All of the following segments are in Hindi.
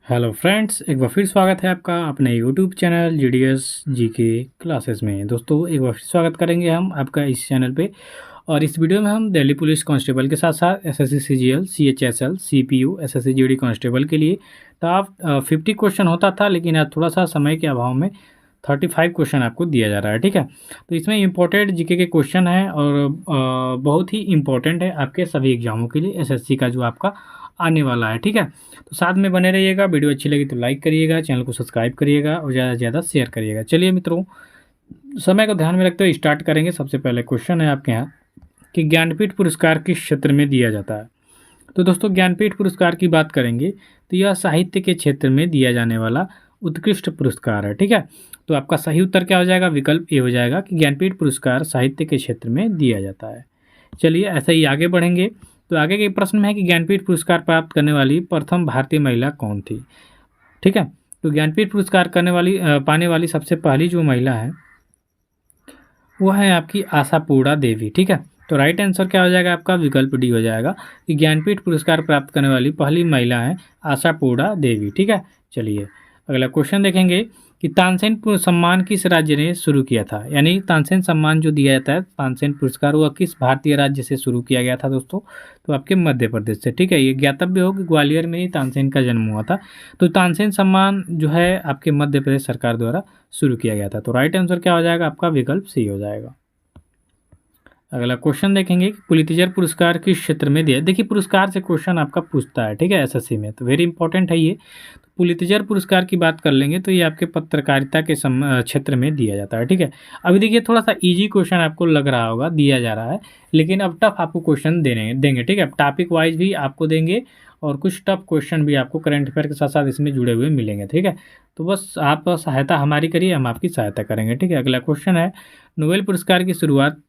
हेलो फ्रेंड्स, एक बार फिर स्वागत है आपका अपने YouTube channel GDS GK classes में। दोस्तों, एक बार फिर स्वागत करेंगे हम आपका इस चैनल पे। और इस वीडियो में हम दिल्ली पुलिस कांस्टेबल के साथ साथ SSC CGL, CHSL, CPU, SSC GD constable के लिए टॉप 50 क्वेश्चन होता था, लेकिन आज थोड़ा सा समय के अभाव में 35 क्वेश्चन आपको दिया जा रहा है। ठीक है, तो इसमें इम्पोर्टेंट जीके के क्वेश्चन हैं और बहुत ही इम्पोर्टेंट है आपके सभी एग्जामों के लिए, एसएससी का जो आपका आने वाला है। ठीक है, तो साथ में बने रहिएगा। वीडियो अच्छी लगी तो लाइक करिएगा, चैनल को सब्सक्राइब करिएगा और ज़्यादा से ज़्यादा शेयर करिएगा। चलिए मित्रों, समय को ध्यान में रखते हुए स्टार्ट करेंगे। सबसे पहले क्वेश्चन है आपके यहाँ कि ज्ञानपीठ पुरस्कार किस क्षेत्र में दिया जाता है। तो दोस्तों, ज्ञानपीठ पुरस्कार की बात करेंगे तो यह साहित्य के क्षेत्र में दिया जाने वाला उत्कृष्ट पुरस्कार है। ठीक है, तो आपका सही उत्तर क्या हो जाएगा? विकल्प ए हो जाएगा कि ज्ञानपीठ पुरस्कार साहित्य के क्षेत्र में दिया जाता है। चलिए ऐसे ही आगे बढ़ेंगे। तो आगे के प्रश्न में है कि ज्ञानपीठ पुरस्कार प्राप्त करने वाली प्रथम भारतीय महिला कौन थी। ठीक है, तो ज्ञानपीठ पुरस्कार पाने वाली सबसे पहली जो महिला है वो है आपकी आशापूर्णा देवी। ठीक है, तो राइट आंसर क्या हो जाएगा आपका? विकल्प डी हो जाएगा कि ज्ञानपीठ पुरस्कार प्राप्त करने वाली पहली महिला है आशापूर्णा देवी। ठीक है, चलिए अगला क्वेश्चन देखेंगे कि तानसेन सम्मान किस राज्य ने शुरू किया था। यानी तानसेन सम्मान जो दिया जाता है, तानसेन पुरस्कार, वह किस भारतीय राज्य से शुरू किया गया था दोस्तों? तो आपके मध्य प्रदेश से। ठीक है, ये ज्ञातव्य हो कि ग्वालियर में ही तानसेन का जन्म हुआ था। तो तानसेन सम्मान जो है आपके मध्य प्रदेश सरकार द्वारा शुरू किया गया था। तो राइट आंसर क्या हो जाएगा आपका? विकल्प सी हो जाएगा। अगला क्वेश्चन देखेंगे कि पुलित्जर पुरस्कार किस क्षेत्र में दिया। देखिए, पुरस्कार से क्वेश्चन आपका पूछता है। ठीक है, एसएससी में तो वेरी इंपॉर्टेंट है ये। तो पुलित्जर पुरस्कार की बात कर लेंगे तो ये आपके पत्रकारिता के क्षेत्र में दिया जाता है। ठीक है, अभी देखिए थोड़ा सा इजी क्वेश्चन आपको लग रहा होगा, दिया जा रहा है, लेकिन अब टफ आपको क्वेश्चन देंगे। ठीक है, टॉपिक वाइज भी आपको देंगे और कुछ टफ क्वेश्चन भी आपको करंट अफेयर के साथ साथ इसमें जुड़े हुए मिलेंगे। ठीक है, तो बस आप सहायता हमारी करिए, हम आपकी सहायता करेंगे। ठीक है, अगला क्वेश्चन है नोबेल पुरस्कार की शुरुआत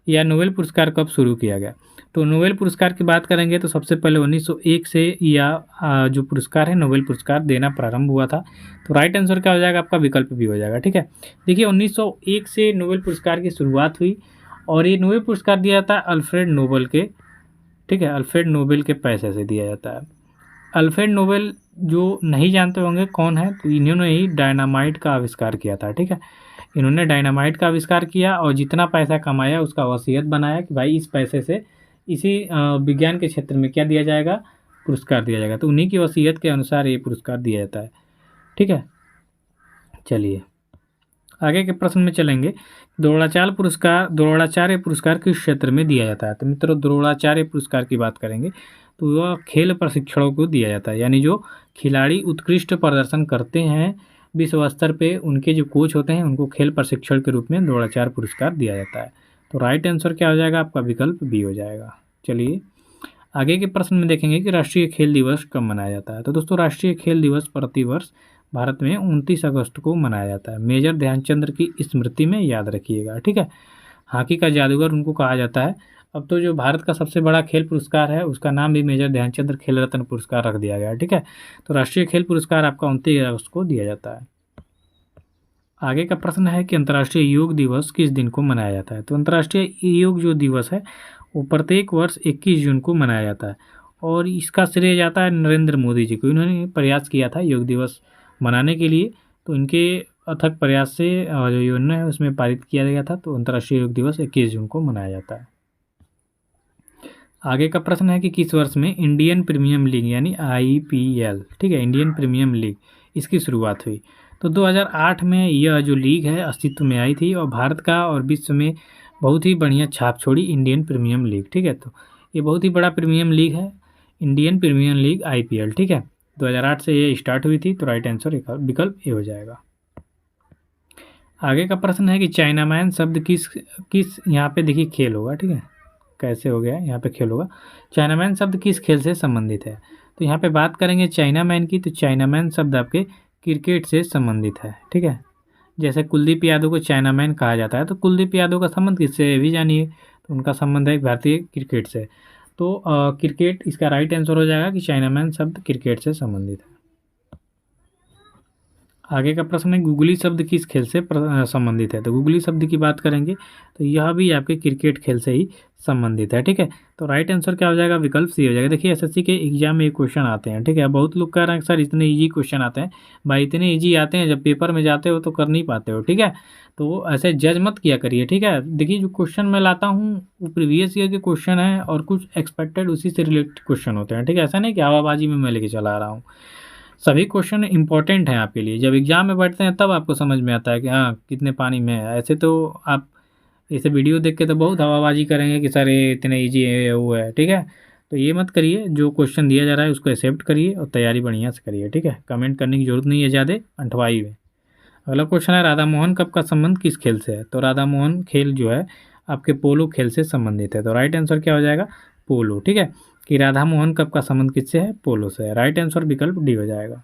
या नोबेल पुरस्कार कब शुरू किया गया। तो नोबेल पुरस्कार की बात करेंगे तो सबसे पहले 1901 से या जो पुरस्कार है नोबेल पुरस्कार देना प्रारंभ हुआ था। तो राइट आंसर क्या हो जाएगा आपका? विकल्प भी हो जाएगा। ठीक है, देखिए 1901 से नोबेल पुरस्कार की शुरुआत हुई और ये नोबेल पुरस्कार दिया जाता है अल्फ्रेड नोबेल के। ठीक है, अल्फ्रेड नोबेल के पैसे से दिया जाता है। अल्फ्रेड नोबेल जो नहीं जानते होंगे कौन है, तो इन्होंने ही डायनामाइट का आविष्कार किया था। ठीक है, इन्होंने डायनामाइट का आविष्कार किया और जितना पैसा कमाया उसका वसीयत बनाया कि भाई इस पैसे से इसी विज्ञान के क्षेत्र में क्या दिया जाएगा? पुरस्कार दिया जाएगा। तो उन्हीं की वसीयत के अनुसार ये पुरस्कार दिया जाता है। ठीक है, चलिए आगे के प्रश्न में चलेंगे। द्रोणाचार्य पुरस्कार किस क्षेत्र में दिया जाता है। तो मित्रों, द्रोणाचार्य पुरस्कार की बात करेंगे तो वह खेल प्रशिक्षकों को दिया जाता है। यानी जो खिलाड़ी उत्कृष्ट प्रदर्शन करते हैं विश्व स्तर पे, उनके जो कोच होते हैं उनको खेल प्रशिक्षण के रूप में द्रोणाचार्य पुरस्कार दिया जाता है। तो राइट आंसर क्या हो जाएगा आपका? विकल्प बी हो जाएगा। चलिए आगे के प्रश्न में देखेंगे कि राष्ट्रीय खेल दिवस कब मनाया जाता है। तो दोस्तों, राष्ट्रीय खेल दिवस प्रतिवर्ष भारत में 29 अगस्त को मनाया जाता है। मेजर ध्यानचंद की स्मृति में, याद रखिएगा। ठीक है, हॉकी का जादूगर उनको कहा जाता है। अब तो जो भारत का सबसे बड़ा खेल पुरस्कार है उसका नाम भी मेजर ध्यानचंद खेल रत्न पुरस्कार रख दिया गया है। ठीक है, तो राष्ट्रीय खेल पुरस्कार आपका 29 अगस्त को दिया जाता है। आगे का प्रश्न है कि अंतर्राष्ट्रीय योग दिवस किस दिन को मनाया जाता है। तो अंतर्राष्ट्रीय योग जो दिवस है वो प्रत्येक वर्ष 21 जून को मनाया जाता है और इसका श्रेय जाता है नरेंद्र मोदी जी को। इन्होंने प्रयास किया था योग दिवस मनाने के लिए, तो इनके अथक प्रयास से जो योजना है उसमें पारित किया गया था। तो अंतर्राष्ट्रीय योग दिवस 21 जून को मनाया जाता है। आगे का प्रश्न है कि किस वर्ष में इंडियन प्रीमियम लीग यानी आईपीएल, ठीक है, इंडियन प्रीमियम लीग, इसकी शुरुआत हुई। तो 2008 में यह जो लीग है अस्तित्व में आई थी और भारत का और विश्व में बहुत ही बढ़िया छाप छोड़ी इंडियन प्रीमियम लीग। ठीक है, तो ये बहुत ही बड़ा प्रीमियम लीग है, इंडियन प्रीमियम लीग आईपीएल। ठीक है, 2008 से ये स्टार्ट हुई थी। तो राइट आंसर विकल्प ए हो जाएगा। आगे का प्रश्न है कि चाइनामैन शब्द किस किस यहाँ पे देखिए खेल होगा। ठीक है, कैसे हो गया, यहाँ पे खेल होगा। चाइनामैन शब्द किस खेल से संबंधित है। तो यहाँ पे बात करेंगे चाइनामैन की, तो चाइनामैन शब्द आपके क्रिकेट से संबंधित है। ठीक है, जैसे कुलदीप यादव को चाइनामैन कहा जाता है, तो कुलदीप यादव का संबंध किससे है भी जानिए। तो उनका संबंध है भारतीय क्रिकेट से। तो क्रिकेट इसका राइट आंसर हो जाएगा कि चाइनामैन शब्द क्रिकेट से संबंधित है। आगे का प्रश्न है गुगली शब्द किस खेल से संबंधित है। तो गुगली शब्द की बात करेंगे तो यह भी आपके क्रिकेट खेल से ही संबंधित है। ठीक है, तो राइट आंसर क्या हो जाएगा, विकल्प सी हो जाएगा। देखिए एसएससी के एग्जाम में ये क्वेश्चन आते हैं। ठीक है, बहुत लोग कह रहे हैं सर इतने ईजी क्वेश्चन आते हैं। भाई इतने ईजी आते हैं, जब पेपर में जाते हो तो कर नहीं पाते हो। ठीक है, तो ऐसे जज मत किया करिए। ठीक है, देखिए जो क्वेश्चन मैं लाता हूँ वो प्रीवियस ईयर के क्वेश्चन है और कुछ एक्सपेक्टेड उसी से रिलेटेड क्वेश्चन होते हैं। ठीक है, ऐसा नहीं कि हवाबाजी में मैं लेके चला रहा हूँ। सभी क्वेश्चन इंपॉर्टेंट हैं आपके लिए। जब एग्जाम में बैठते हैं तब आपको समझ में आता है कि हाँ कितने पानी में है। ऐसे तो आप ऐसे वीडियो देख के तो बहुत हवाबाजी करेंगे कि सर ये इतने ईजी है वो है। ठीक है, तो ये मत करिए। जो क्वेश्चन दिया जा रहा है उसको एक्सेप्ट करिए और तैयारी बढ़िया से करिए। ठीक है, कमेंट करने की जरूरत नहीं है ज़्यादा अंठवाई में। अगला क्वेश्चन है राधा मोहन कप का संबंध किस खेल से है। तो राधा मोहन खेल जो है आपके पोलो खेल से संबंधित है। तो राइट आंसर क्या हो जाएगा, पोलो। ठीक है, कि राधा मोहन कप का संबंध किससे है, पोलो से है। राइट आंसर विकल्प डी हो जाएगा।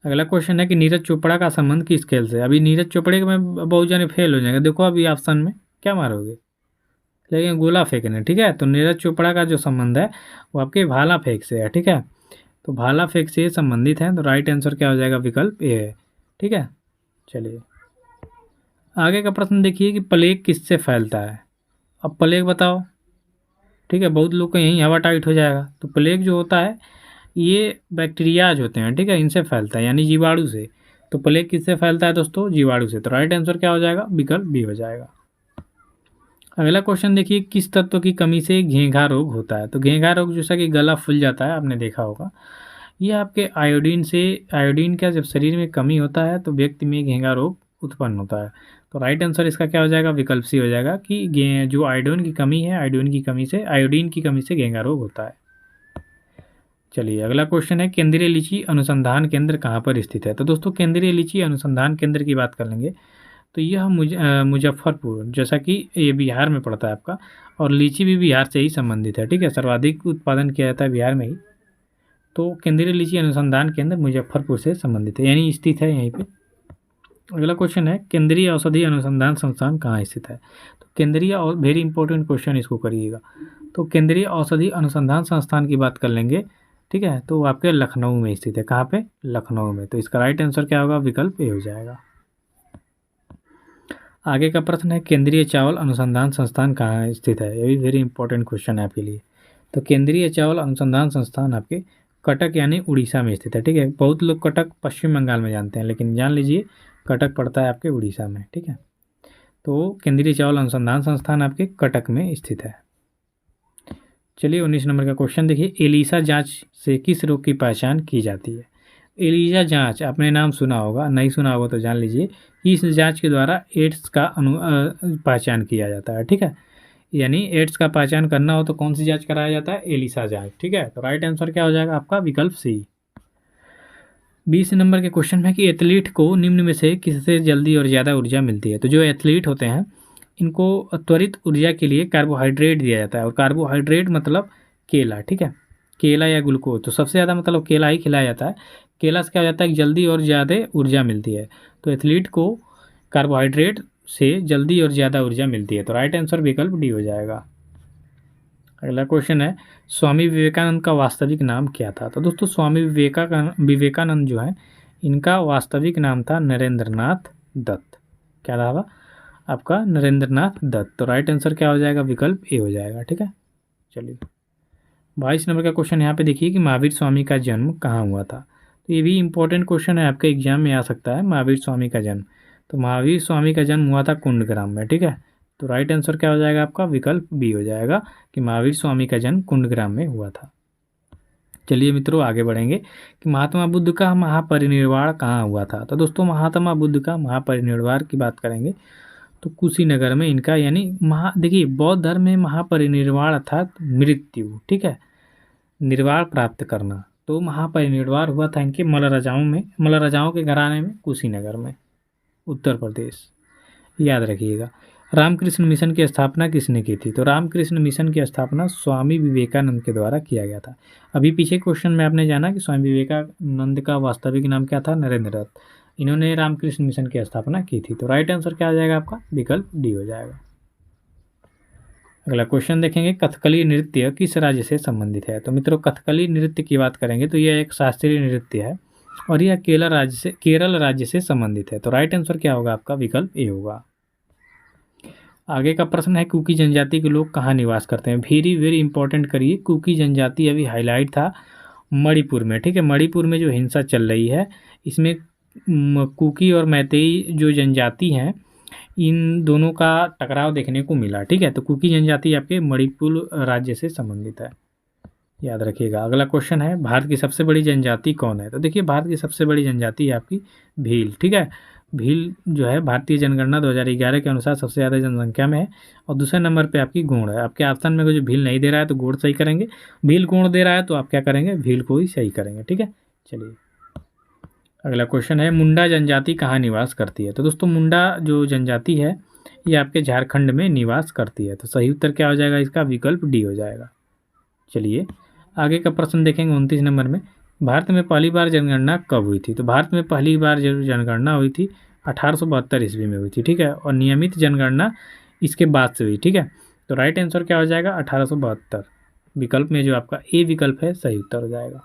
अगला क्वेश्चन है कि नीरज चोपड़ा का संबंध किस खेल से। अभी नीरज चोपड़े के में बहुत जने फेल हो जाएंगे। देखो अभी ऑप्शन में क्या मारोगे, लेकिन गोला फेंकने। ठीक है, तो नीरज चोपड़ा का जो संबंध है वो आपके भाला फेंक से है। ठीक है, तो भाला फेंक से संबंधित है। तो राइट आंसर क्या हो जाएगा, विकल्प ए है। ठीक है, चलिए आगे का प्रश्न देखिए कि प्लेग किससे फैलता है। अब प्लेग बताओ। ठीक है, बहुत लोग को यहीं हवा टाइट हो जाएगा। तो प्लेग जो होता है ये बैक्टीरियाज होते हैं। ठीक है, इनसे फैलता है यानी जीवाणु से। तो प्लेग किससे फैलता है दोस्तों, जीवाणु से। तो राइट आंसर क्या हो जाएगा, विकल्प बी हो जाएगा। अगला क्वेश्चन देखिए किस तत्व की कमी से घेंघा रोग होता है। तो घेंघा रोग जैसा कि गला फूल जाता है, आपने देखा होगा, ये आपके आयोडीन का जब शरीर में कमी होता है तो व्यक्ति में घेंघा रोग उत्पन्न होता है। तो राइट आंसर इसका क्या हो जाएगा, विकल्प सी हो जाएगा कि जो आयोडीन की कमी है, आयोडीन की कमी से घेंघा रोग होता है। चलिए अगला क्वेश्चन है केंद्रीय लीची अनुसंधान केंद्र कहाँ पर स्थित है। तो दोस्तों केंद्रीय लीची अनुसंधान केंद्र की बात कर लेंगे तो यह मुजफ्फरपुर, जैसा कि ये बिहार में पड़ता है आपका, और लीची भी बिहार से ही संबंधित है। ठीक है, सर्वाधिक उत्पादन किया जाता है बिहार में ही। तो केंद्रीय लीची अनुसंधान केंद्र मुजफ्फरपुर से संबंधित है यानी स्थित है यहीं पे। अगला क्वेश्चन है केंद्रीय औषधि अनुसंधान संस्थान कहाँ स्थित है। तो केंद्रीय और वेरी इंपॉर्टेंट क्वेश्चन इसको करिएगा। तो केंद्रीय औषधि अनुसंधान संस्थान की बात कर लेंगे। ठीक है, तो आपके लखनऊ में स्थित है। कहाँ पे, लखनऊ में। तो इसका राइट आंसर क्या होगा, विकल्प ए हो जाएगा। आगे का प्रश्न है केंद्रीय चावल अनुसंधान संस्थान कहाँ स्थित है। ये भी वेरी इंपॉर्टेंट क्वेश्चन है आपके लिए। तो केंद्रीय चावल अनुसंधान संस्थान आपके कटक यानी उड़ीसा में स्थित है। ठीक है, बहुत लोग कटक पश्चिम बंगाल में जानते हैं, लेकिन जान लीजिए कटक पड़ता है आपके उड़ीसा में। ठीक है, तो केंद्रीय चावल अनुसंधान संस्थान आपके कटक में स्थित है। चलिए 19 नंबर का क्वेश्चन देखिए एलिसा जांच से किस रोग की पहचान की जाती है। एलिसा जांच आपने नाम सुना होगा, नहीं सुना होगा तो जान लीजिए इस जांच के द्वारा एड्स का पहचान किया जाता है। ठीक है, यानी एड्स का पहचान करना हो तो कौन सी जांच कराया जाता है, एलिसा जांच। ठीक है, तो राइट आंसर क्या हो जाएगा आपका, विकल्प सी। 20 नंबर के क्वेश्चन में कि एथलीट को निम्न में से किससे जल्दी और ज़्यादा ऊर्जा मिलती है। तो जो एथलीट होते हैं इनको त्वरित ऊर्जा के लिए कार्बोहाइड्रेट दिया जाता है, और कार्बोहाइड्रेट मतलब केला। ठीक है, केला या ग्लूकोज, तो सबसे ज़्यादा मतलब केला ही खिलाया जाता है। केला से क्या हो जाता है कि जल्दी और ज़्यादा ऊर्जा मिलती है। तो एथलीट को कार्बोहाइड्रेट से जल्दी और ज़्यादा ऊर्जा मिलती है। तो राइट आंसर विकल्प डी हो जाएगा। अगला क्वेश्चन है स्वामी विवेकानंद का वास्तविक नाम क्या था। तो दोस्तों स्वामी विवेकानंद जो है इनका वास्तविक नाम था नरेंद्रनाथ दत्त। क्या था आपका, नरेंद्रनाथ दत्त। तो राइट आंसर क्या हो जाएगा, विकल्प ए हो जाएगा। ठीक है, चलिए 22 नंबर का क्वेश्चन यहाँ पे देखिए कि महावीर स्वामी का जन्म कहाँ हुआ था। तो ये भी इंपॉर्टेंट क्वेश्चन है, आपके एग्जाम में आ सकता है। महावीर स्वामी का जन्म, तो महावीर स्वामी का जन्म हुआ था कुंडग्राम में। ठीक है, तो राइट आंसर क्या हो जाएगा आपका, विकल्प बी हो जाएगा कि महावीर स्वामी का जन्म कुंडग्राम में हुआ था। चलिए मित्रों आगे बढ़ेंगे कि महात्मा बुद्ध का महापरिनिर्वाण कहाँ हुआ था। तो दोस्तों महात्मा बुद्ध का महापरिनिर्वाण की बात करेंगे तो कुशीनगर में इनका यानी देखिए बौद्ध धर्म में महापरिनिर्वाण अर्थात मृत्यु। ठीक है, निर्वाण प्राप्त करना। तो महापरिनिर्वाण हुआ था इनके मल्ल राजाओं के घराने में कुशीनगर में, उत्तर प्रदेश। याद रखिएगा। रामकृष्ण मिशन की स्थापना किसने की थी। तो रामकृष्ण मिशन की स्थापना स्वामी विवेकानंद के द्वारा किया गया था। अभी पीछे क्वेश्चन में आपने जाना कि स्वामी विवेकानंद का वास्तविक नाम क्या था, नरेंद्र दत्त। इन्होंने रामकृष्ण मिशन की स्थापना की थी। तो राइट आंसर क्या हो जाएगा आपका, विकल्प डी हो जाएगा। अगला क्वेश्चन देखेंगे कथकली नृत्य किस राज्य से संबंधित है। तो मित्रों कथकली नृत्य की बात करेंगे तो यह एक शास्त्रीय नृत्य है और यह केरल राज्य से संबंधित है। तो राइट आंसर क्या होगा आपका? विकल्प ए होगा। आगे का प्रश्न है, कुकी जनजाति के लोग कहाँ निवास करते हैं? वेरी वेरी इंपॉर्टेंट करिए। कुकी जनजाति अभी हाईलाइट था मणिपुर में, ठीक है। मणिपुर में जो हिंसा चल रही है, इसमें कुकी और मैतेई जो जनजाति हैं, इन दोनों का टकराव देखने को मिला, ठीक है। तो कुकी जनजाति आपके मणिपुर राज्य से संबंधित है, याद रखिएगा। अगला क्वेश्चन है, भारत की सबसे बड़ी जनजाति कौन है? तो देखिए, भारत की सबसे बड़ी जनजाति है आपकी भील, ठीक है। भील जो है भारतीय जनगणना 2011 के अनुसार सबसे ज़्यादा जनसंख्या में है, और दूसरे नंबर पे आपकी गोंड है। आपके ऑप्शन में जो भील नहीं दे रहा है तो गोंड सही करेंगे, भील गोंड दे रहा है तो आप क्या करेंगे? भील को ही सही करेंगे, ठीक है। चलिए अगला क्वेश्चन है, मुंडा जनजाति कहाँ निवास करती है? तो दोस्तों, मुंडा जो जनजाति है ये आपके झारखंड में निवास करती है। तो सही उत्तर क्या हो जाएगा इसका? विकल्प डी हो जाएगा। चलिए आगे का प्रश्न देखेंगे 29 नंबर में, भारत में पहली बार जनगणना कब हुई थी? तो भारत में पहली बार जो जनगणना हुई थी 1872 ईस्वी में हुई थी, ठीक है। और नियमित जनगणना इसके बाद से हुई, ठीक है। तो राइट आंसर क्या हो जाएगा? 1872। विकल्प में जो आपका ए विकल्प है सही उत्तर हो जाएगा।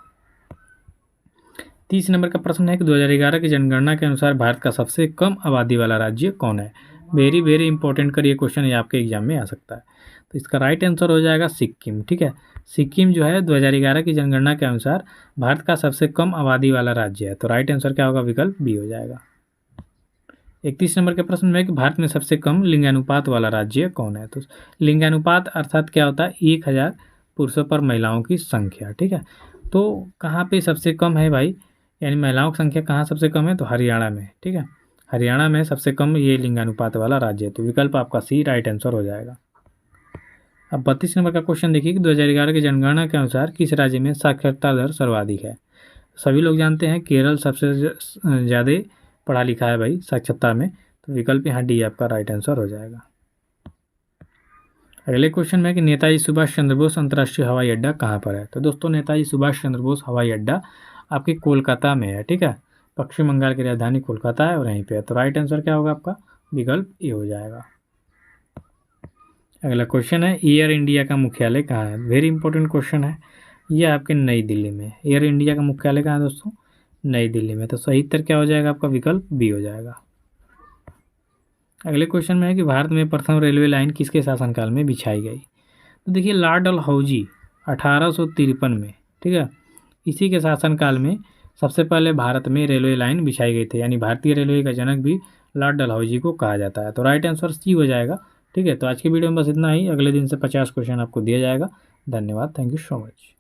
30 नंबर का प्रश्न है कि 2011 की जनगणना के अनुसार भारत का सबसे कम आबादी वाला राज्य कौन है? वेरी वेरी इंपॉर्टेंट करिए, क्वेश्चन ये आपके एग्जाम में आ सकता है। तो इसका राइट आंसर हो जाएगा सिक्किम, ठीक है। सिक्किम जो है 2011 की जनगणना के अनुसार भारत का सबसे कम आबादी वाला राज्य है। तो राइट आंसर क्या होगा? विकल्प बी हो जाएगा। 31 नंबर के प्रश्न में कि भारत में सबसे कम लिंगानुपात वाला राज्य कौन है? तो लिंगानुपात अर्थात क्या होता है? 1000 पुरुषों पर महिलाओं की संख्या, ठीक है। तो कहाँ पे सबसे कम है भाई, यानी महिलाओं की संख्या कहाँ सबसे कम है? तो हरियाणा में, ठीक है। हरियाणा में सबसे कम ये लिंगानुपात वाला राज्य है। तो विकल्प आपका सी राइट आंसर हो जाएगा। अब 32 नंबर का क्वेश्चन देखिए कि 2011 की जनगणना के अनुसार किस राज्य में साक्षरता दर सर्वाधिक है? सभी लोग जानते हैं केरल सबसे ज़्यादा पढ़ा लिखा है भाई साक्षरता में। तो विकल्प यहाँ डी आपका राइट आंसर हो जाएगा। अगले क्वेश्चन में कि नेताजी सुभाष चंद्र बोस अंतर्राष्ट्रीय हवाई अड्डा कहाँ पर है? तो दोस्तों, नेताजी सुभाष चंद्र बोस हवाई अड्डा आपके कोलकाता में है, ठीक है। पश्चिम बंगाल की राजधानी कोलकाता है और यहीं पे है। तो राइट आंसर क्या होगा आपका? विकल्प ए हो जाएगा। अगला क्वेश्चन है, एयर इंडिया का मुख्यालय कहाँ है? वेरी इंपॉर्टेंट क्वेश्चन है, ये आपके नई दिल्ली में। एयर इंडिया का मुख्यालय कहाँ है दोस्तों? नई दिल्ली में। तो सही उत्तर क्या हो जाएगा आपका? विकल्प बी हो जाएगा। अगले क्वेश्चन में है कि भारत में प्रथम रेलवे लाइन किसके शासनकाल में बिछाई गई? तो देखिए, लॉर्ड डलहौजी 1853 में, ठीक है, इसी के शासनकाल में सबसे पहले भारत में रेलवे लाइन बिछाई गई थी, यानी भारतीय रेलवे का जनक भी लॉर्ड डलहौजी को कहा जाता है। तो राइट आंसर सी हो जाएगा, ठीक है। तो आज की वीडियो में बस इतना ही। अगले दिन से 50 क्वेश्चन आपको दिया जाएगा। धन्यवाद, थैंक यू सो मच।